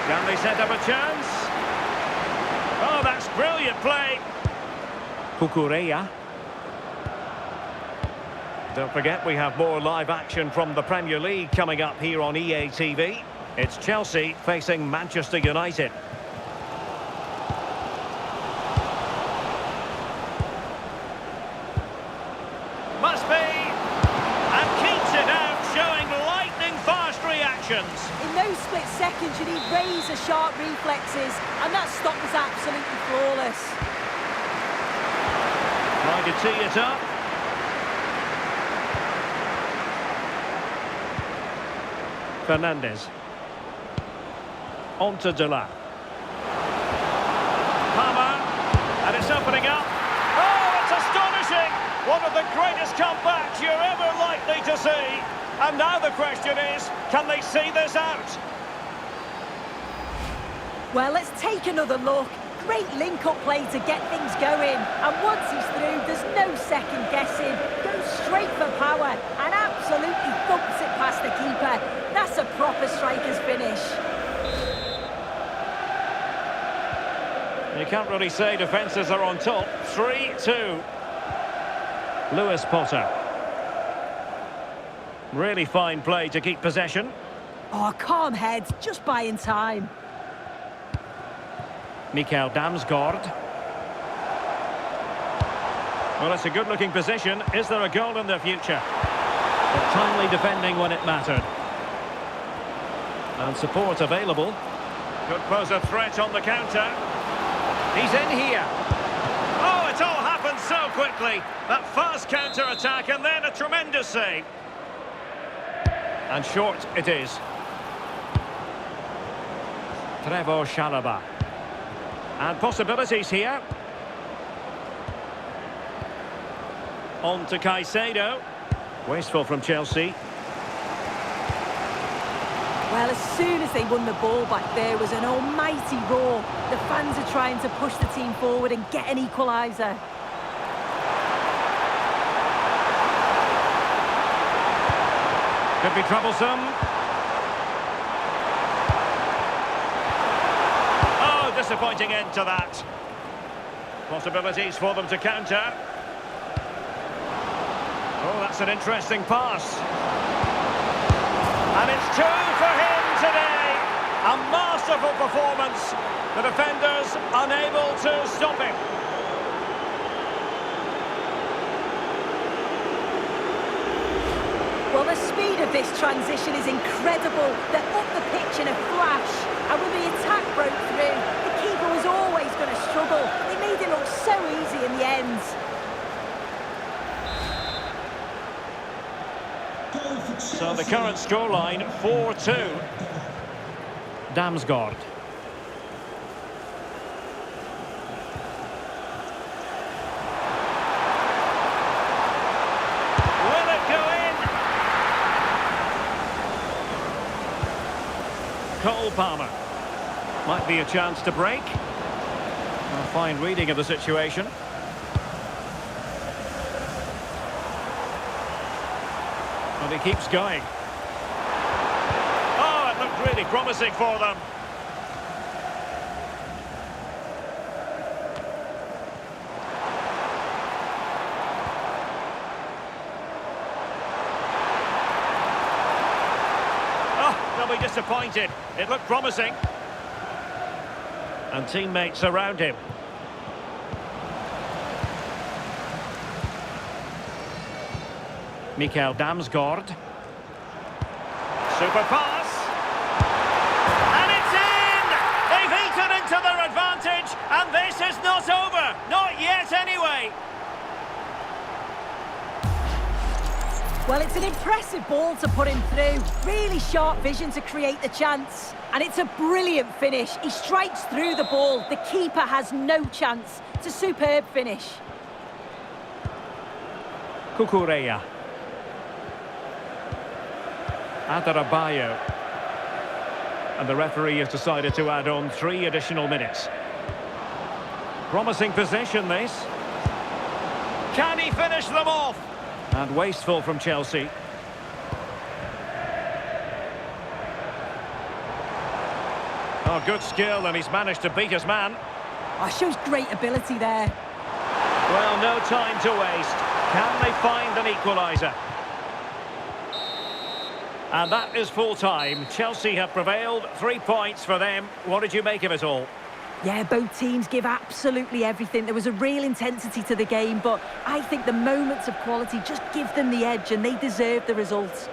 Can they set up a chance? Oh, that's brilliant play. Cucurella. Don't forget, we have more live action from the Premier League coming up here on EA TV. It's Chelsea facing Manchester United. Must be. And keeps it out, showing lightning-fast reactions. In those split seconds, you need razor-sharp reflexes, and that stop was absolutely flawless. Trying to tee it up. Fernandes. On to Dela. Palmer. And it's opening up. Oh, it's astonishing! One of the greatest comebacks you're ever likely to see. And now the question is, can they see this out? Well, let's take another look. Great link-up play to get things going. And once he's through, there's no second guessing. Goes straight for power and absolutely thumps it past the keeper. That's a proper striker's finish. You can't really say defences are on top. 3-2. Lewis Potter. Really fine play to keep possession. Oh, calm head, just buying time. Mikael Damsgaard. Well, it's a good-looking position. Is there a goal in the future? But timely defending when it mattered. And support available. Could pose a threat on the counter. He's in here. Oh, it all happened so quickly. That fast counter-attack and then a tremendous save. And short it is. Trevor Chalobah. And possibilities here. On to Caicedo. Wasteful from Chelsea. Well, as soon as they won the ball back, there was an almighty roar. The fans are trying to push the team forward and get an equaliser. Could be troublesome. Oh, disappointing end to that. Possibilities for them to counter. Oh, that's an interesting pass. And it's 2 for him today. A masterful performance. The defenders unable to stop him. Well, the speed of this transition is incredible. They're up the pitch in a flash. And when the attack broke through, the keeper was always going to struggle. They made it look so easy in the end. So the current scoreline, 4-2. Damsgaard. Cole Palmer. Might be a chance to break. A fine reading of the situation. And he keeps going. Oh, it looked really promising for them. Oh, they'll be disappointed. It looked promising. And teammates around him. Mikael Damsgaard. Super pass. And it's in! They've eaten into their advantage, and this is not over. Not yet, anyway. Well, it's an impressive ball to put him through. Really sharp vision to create the chance. And it's a brilliant finish. He strikes through the ball. The keeper has no chance. It's a superb finish. Kukureya. Adarabayo. And the referee has decided to add on 3 additional minutes. Promising possession, this. Can he finish them off? And wasteful from Chelsea. Oh, good skill, and he's managed to beat his man. Oh, shows great ability there. Well, no time to waste. Can they find an equaliser? And that is full time. Chelsea have prevailed. 3 points for them. What did you make of it all? Yeah, both teams give absolutely everything. There was a real intensity to the game, but I think the moments of quality just give them the edge, and they deserve the results.